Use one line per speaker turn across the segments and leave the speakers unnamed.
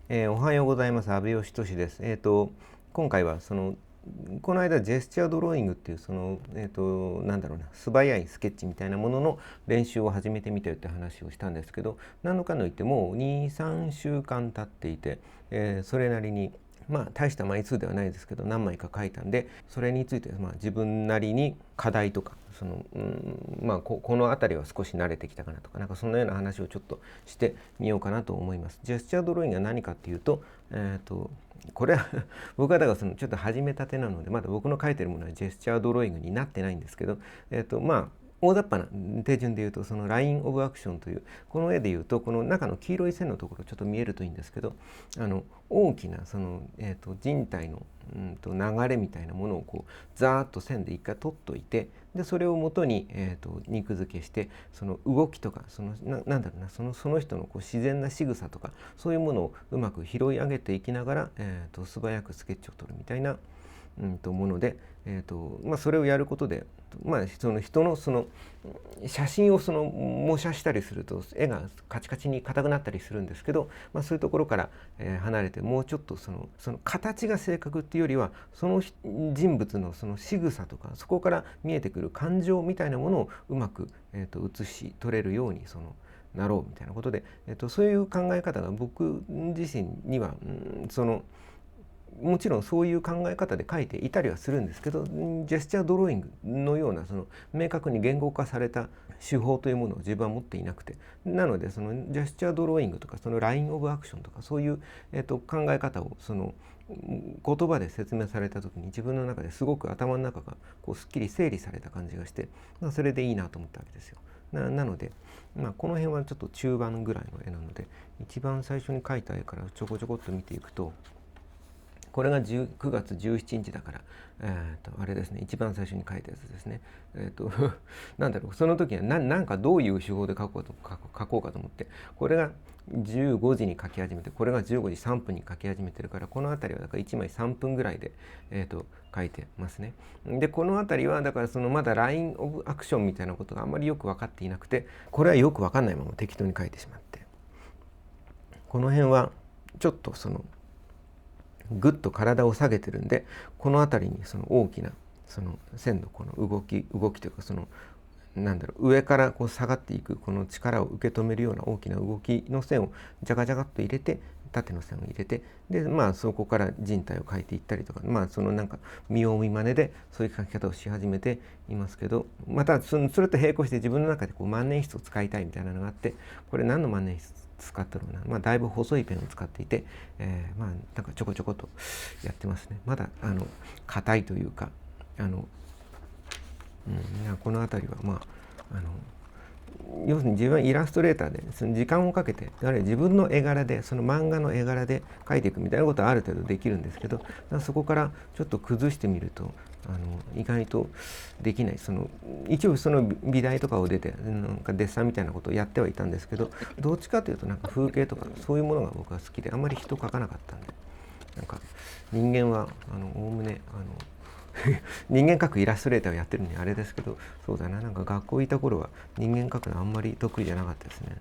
おはようございます。阿部義俊です。今回はこの間ジェスチャードローイングっていうなんだろうな、素早いスケッチみたいなものの練習を始めてみたよって話をしたんですけど、何のかの言っても2、3週間経っていて、それなりに大した枚数ではないですけど何枚か書いたんで、それについて自分なりに課題とかこの辺りは少し慣れてきたかなとか、なんかそんなような話をちょっとしてみようかなと思います。ジェスチャードローイングは何かっていうと、これは僕はだからちょっと始めたてなので、まだ僕の書いてるものはジェスチャードローイングになってないんですけど、大雑把な手順でいうと、そのラインオブアクションという、この絵でいうとこの中の黄色い線のところちょっと見えるといいんですけど、大きな人体の流れみたいなものをザーッと線で一回取っといて、でそれをもとに、肉付けして、その動きとかなんだろうな、その人の自然な仕草とか、そういうものをうまく拾い上げていきながら、素早くスケッチを取るみたいなもので、それをやることで、その人の写真を模写したりすると絵がカチカチに硬くなったりするんですけど、そういうところから、離れて、もうちょっとその形が正確っていうよりは、その人物のその仕草とか、そこから見えてくる感情みたいなものをうまく、写し取れるようになろうみたいなことで、そういう考え方が僕自身には、もちろんそういう考え方で書いていたりはするんですけど、ジェスチャードローイングのような明確に言語化された手法というものを自分は持っていなくて、なのでジェスチャードローイングとかラインオブアクションとか、そういう、考え方を言葉で説明された時に、自分の中ですごく頭の中がすっきり整理された感じがして、それでいいなと思ったわけですよ。なので、この辺はちょっと中盤ぐらいの絵なので、一番最初に描いた絵からちょこちょこっと見ていくと、これが9月17日だから、あれですね、一番最初に書いたやつですね。なんだろう、その時はなんかどういう手法で書こうかと思って、これが15時に書き始めて、これが15時3分に書き始めてるから、この辺りはだから1枚3分ぐらいで、書いてますね。でこの辺りはだからまだラインオブアクションみたいなことがあんまりよく分かっていなくて、これはよく分かんないまま適当に書いてしまって、この辺はちょっとぐっと体を下げてるんで、この辺りに大きな線のこの動きというか、なんだろう、上から下がっていくこの力を受け止めるような大きな動きの線をジャガジャガっと入れて、縦の線を入れて、でそこから人体を描いていったりとか、なんか見よう見まねでそういう描き方をし始めていますけど、またそれと並行して自分の中で万年筆を使いたいみたいなのがあって、これ何の万年筆使ったろうな、だいぶ細いペンを使っていて、なんかちょこちょことやってますね。まだ硬いというか、この辺りは要するに自分はイラストレーターで時間をかけて、あるいは自分の絵柄で漫画の絵柄で描いていくみたいなことはある程度できるんですけど、そこからちょっと崩してみると意外とできない。一応美大とかを出てなんかデッサンみたいなことをやってはいたんですけど、どっちかというとなんか風景とかそういうものが僕は好きで、あんまり人描かなかったんで、なんか人間はおおむね人間描くイラストレーターをやってるのにあれですけど、そうだな、なんか学校いた頃は人間描くのあんまり得意じゃなかったですね。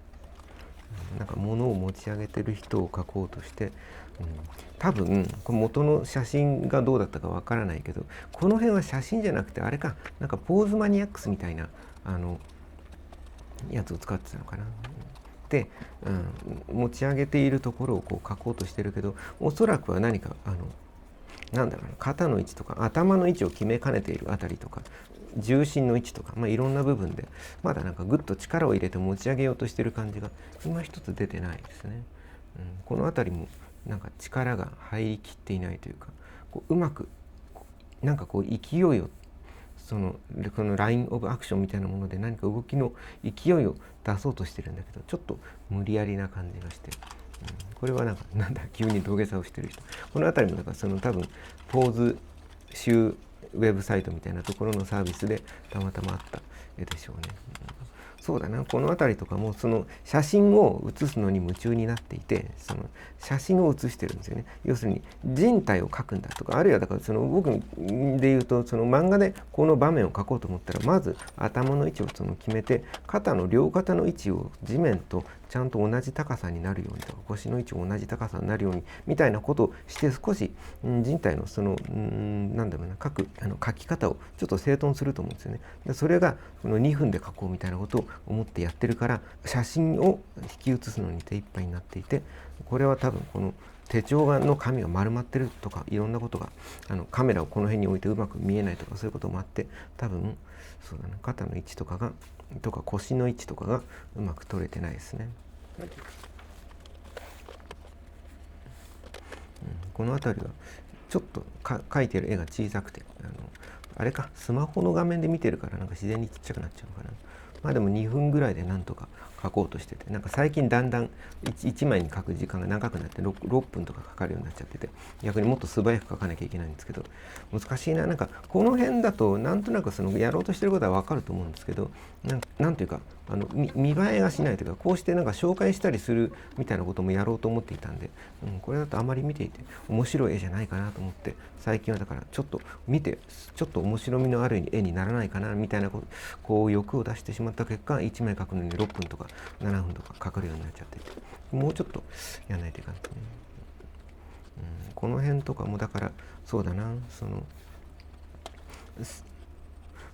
なんか物を持ち上げてる人を描こうとして、多分これ元の写真がどうだったかわからないけど、この辺は写真じゃなくてあれか、なんかポーズマニアックスみたいなやつを使ってたのかな。で、持ち上げているところを描こうとしてるけど、おそらくは何かなんだろうな、肩の位置とか頭の位置を決めかねているあたりとか、重心の位置とか、いろんな部分でまだなんかぐっと力を入れて持ち上げようとしている感じが今一つ出てないですね。このあたりもなんか力が入りきっていないというか、うまくなんか勢いをこのラインオブアクションみたいなもので何か動きの勢いを出そうとしてるんだけど、ちょっと無理やりな感じがして、これはなんだ急に土下座をしてる人、この辺りもだから多分ポーズ集ウェブサイトみたいなところのサービスでたまたまあった絵でしょうね。そうだな、この辺りとかも写真を写すのに夢中になっていて、写真を写してるんですよね。要するに人体を描くんだとか、あるいはだから僕で言うと漫画でこの場面を描こうと思ったら、まず頭の位置を決めて、両肩の位置を地面とちゃんと同じ高さになるようにとか、腰の位置も同じ高さになるようにみたいなことをして少し、人体のそのなんだろうな書き方をちょっと整頓すると思うんですよね。でそれがその2分で書こうみたいなことを思ってやってるから、写真を引き写すのに手一杯になっていて、これは多分この手帳の紙が丸まってるとか、いろんなことがカメラをこの辺に置いてうまく見えないとか、そういうこともあって、多分そうだな、肩の位置とか腰の位置とかがうまく取れてないですね。この辺りはちょっと描いてる絵が小さくて、あれか、スマホの画面で見てるからなんか自然にちっちゃくなっちゃうのかな。まあでも2分ぐらいでなんとか描こうとしてて、なんか最近だんだん 1枚に描く時間が長くなって 6分とかかかるようになっちゃってて、逆にもっと素早く描かなきゃいけないんですけど、難しいな。なんかこの辺だとなんとなくそのやろうとしてることは分かると思うんですけど、なんていうか見栄えがしないというか、こうしてなんか紹介したりするみたいなこともやろうと思っていたんで、これだとあまり見ていて面白い絵じゃないかなと思って、最近はだからちょっと見てちょっと面白みのある絵にならないかなみたいなこう欲を出してしまった結果、1枚描くのに6分とか7分とかかかるようになっちゃってて、もうちょっとやらないといかんとね。この辺とかもだからそうだな、その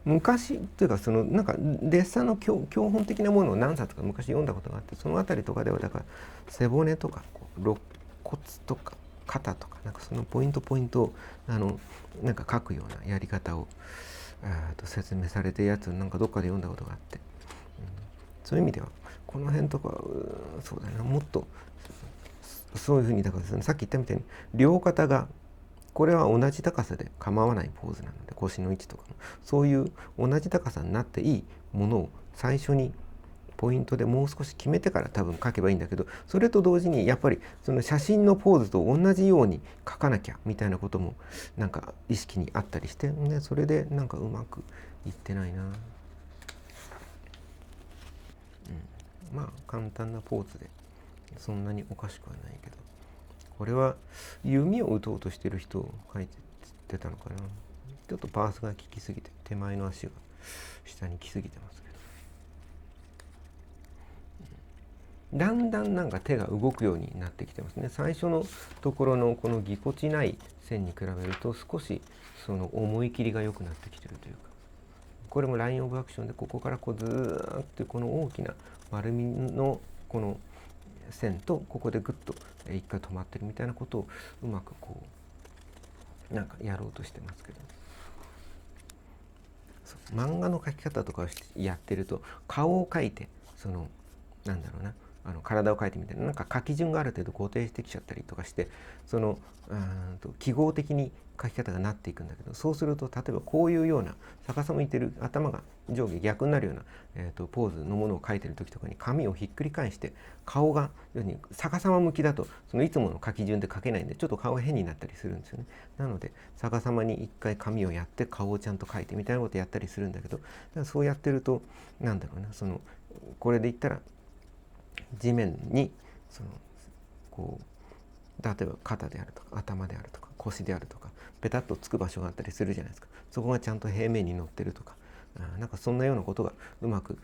昔というか、そのなんかデッサンの教本的なものを何冊か昔読んだことがあって、そのあたりとかではだから背骨とか肋骨とか肩とか、なんかそのポイントをなんか書くようなやり方を説明されてるやつをなんかどっかで読んだことがあって、そういう意味ではこの辺とかそうだな、もっとそういうふうにだからですね、さっき言ったみたいに両肩がこれは同じ高さで構わないポーズなので、腰の位置とかもそういう同じ高さになっていいものを最初にポイントでもう少し決めてから多分描けばいいんだけど、それと同時にやっぱりその写真のポーズと同じように描かなきゃみたいなこともなんか意識にあったりして、ね、それでなんかうまくいってないな。まあ簡単なポーズでそんなにおかしくはないけど、これは弓を打とうとしてる人を描いてたのかな。ちょっとパースが効きすぎて手前の足が下に来すぎてますけど、だんだんなんか手が動くようになってきてますね。最初のところのこのぎこちない線に比べると少しその思い切りが良くなってきてるというか、これもラインオブアクションでここからこうずーっとこの大きな丸みのこの線とここでグッと一回止まってるみたいなことをうまくこうなんかやろうとしてますけど、漫画の描き方とかをやってると顔を描いてそのなんだろうな体を描いてみたいな、なんか書き順がある程度固定してきちゃったりとかして、その記号的に書き方がなっていくんだけど、そうすると例えばこういうような逆さ向いてる頭が上下逆になるような、ポーズのものを描いてる時とかに紙をひっくり返して顔が要するに逆さま向きだとそのいつもの書き順で書けないんで、ちょっと顔が変になったりするんですよね。なので逆さまに一回紙をやって顔をちゃんと描いてみたいなことやったりするんだけど、だからそうやってるとなんだろうな、そのこれで言ったら地面にそのこう例えば肩であるとか頭であるとか腰であるとかペタッとつく場所があったりするじゃないですか。そこがちゃんと平面に乗ってるとか、なんかそんなようなことがうまく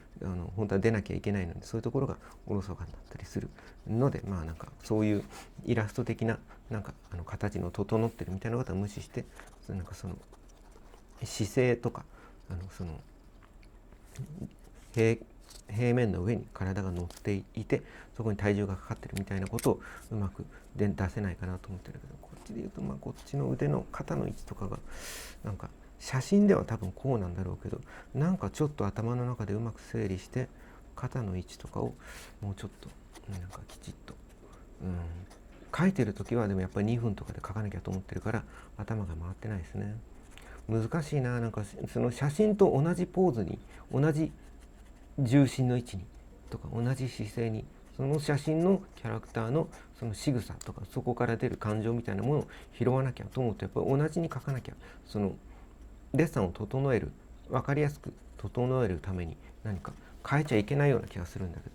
本当は出なきゃいけないので、そういうところがおろそかになったりするので、まあなんかそういうイラスト的ななんか形の整ってるみたいなことは無視して、なんかその姿勢とかその平面の上に体が乗っていてそこに体重がかかってるみたいなことをうまく出せないかなと思ってるけど、こっちで言うとまあこっちの腕の肩の位置とかがなんか写真では多分こうなんだろうけど、なんかちょっと頭の中でうまく整理して肩の位置とかをもうちょっとなんかきちっと、書いてる時はでもやっぱり2分とかで書かなきゃと思ってるから頭が回ってないですね。難しいな。なんかその写真と同じポーズに同じ重心の位置にとか同じ姿勢に、その写真のキャラクターのその仕草とかそこから出る感情みたいなものを拾わなきゃと思うと、やっぱり同じに描かなきゃ、そのデッサンを整える、分かりやすく整えるために何か変えちゃいけないような気がするんだけど、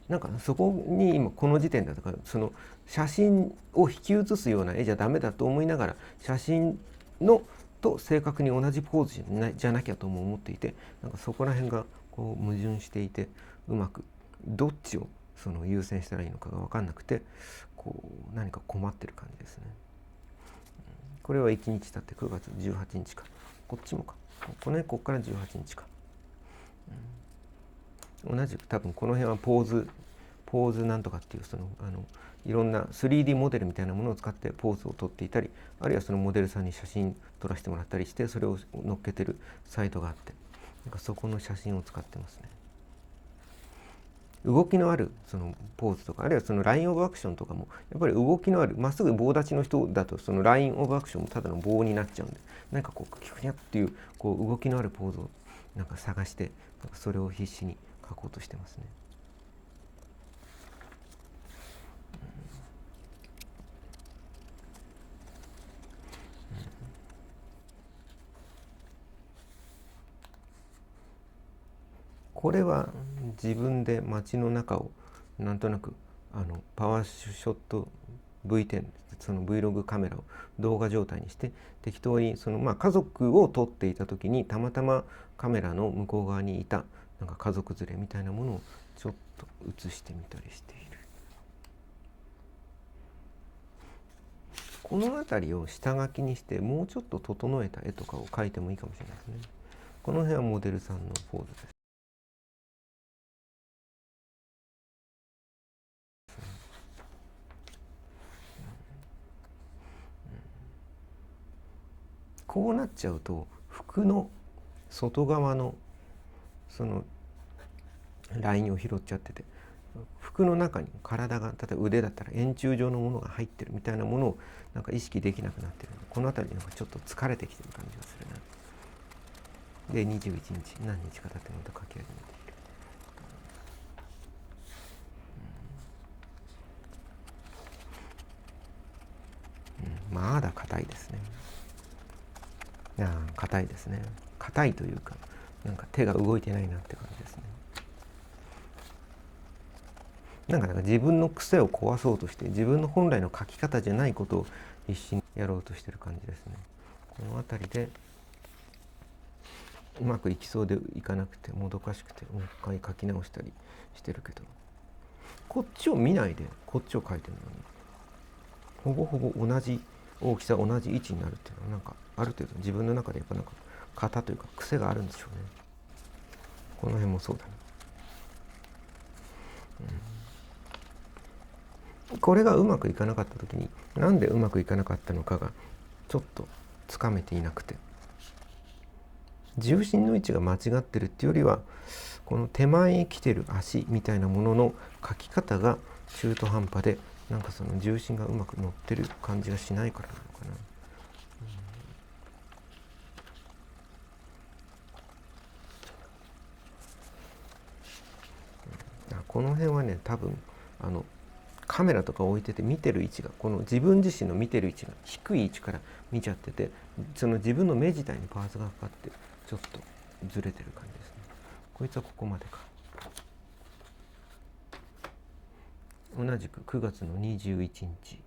なんかそこに今この時点だとかその写真を引き写すような絵じゃダメだと思いながら写真のと正確に同じポーズじゃなきゃとも思っていて、なんかそこら辺がこう矛盾していてうまくどっちをその優先したらいいのかが分かんなくて、こう何か困ってる感じですね。これは1日経って9月18日か、こっちもか、この辺こっから18日か、同じく多分この辺はポーズなんとかっていういろんな 3D モデルみたいなものを使ってポーズを撮っていたり、あるいはそのモデルさんに写真撮らせてもらったりして、それを載っけてるサイトがあって、なんかそこの写真を使ってますね。動きのあるそのポーズとか、あるいはそのラインオブアクションとかもやっぱり動きのある、まっすぐ棒立ちの人だとそのラインオブアクションもただの棒になっちゃうんで、なんかこうキュニャっていうこう動きのあるポーズをなんか探して、なんかそれを必死に描こうとしてますね。これは自分で街の中をなんとなくパワーショット V10、 その Vlog カメラを動画状態にして適当に家族を撮っていた時にたまたまカメラの向こう側にいたなんか家族連れみたいなものをちょっと写してみたりしている。この辺りを下書きにしてもうちょっと整えた絵とかを描いてもいいかもしれないですね。この辺はモデルさんのポーズです。こうなっちゃうと服の外側のそのラインを拾っちゃってて、服の中に体が例えば腕だったら円柱状のものが入ってるみたいなものをなんか意識できなくなってるので、この辺りなんかちょっと疲れてきてる感じがするな。で21日何日か経ってまた書き始めている。まだ硬いですね。硬いですね。硬いというか、なんか手が動いてないなって感じですね。なんか自分の癖を壊そうとして、自分の本来の書き方じゃないことを必死にやろうとしてる感じですね。この辺りでうまくいきそうでいかなくてもどかしくて、もう一回書き直したりしてるけど、こっちを見ないでこっちを書いてるのにほぼほぼ同じ大きさ同じ位置になるっていうのはなんかある程度自分の中でやっぱなんか型というか癖があるんでしょうね。この辺もそうだね。これがうまくいかなかった時になんでうまくいかなかったのかがちょっとつかめていなくて、重心の位置が間違ってるっていうよりはこの手前へ来てる足みたいなものの書き方が中途半端で、なんかその重心がうまく乗ってる感じがしないからなのかな。この辺はね多分カメラとか置いてて見てる位置がこの自分自身の見てる位置が低い位置から見ちゃってて、その自分の目自体にパーツがかかってちょっとずれてる感じですね。こいつはここまでか。同じく9月の21日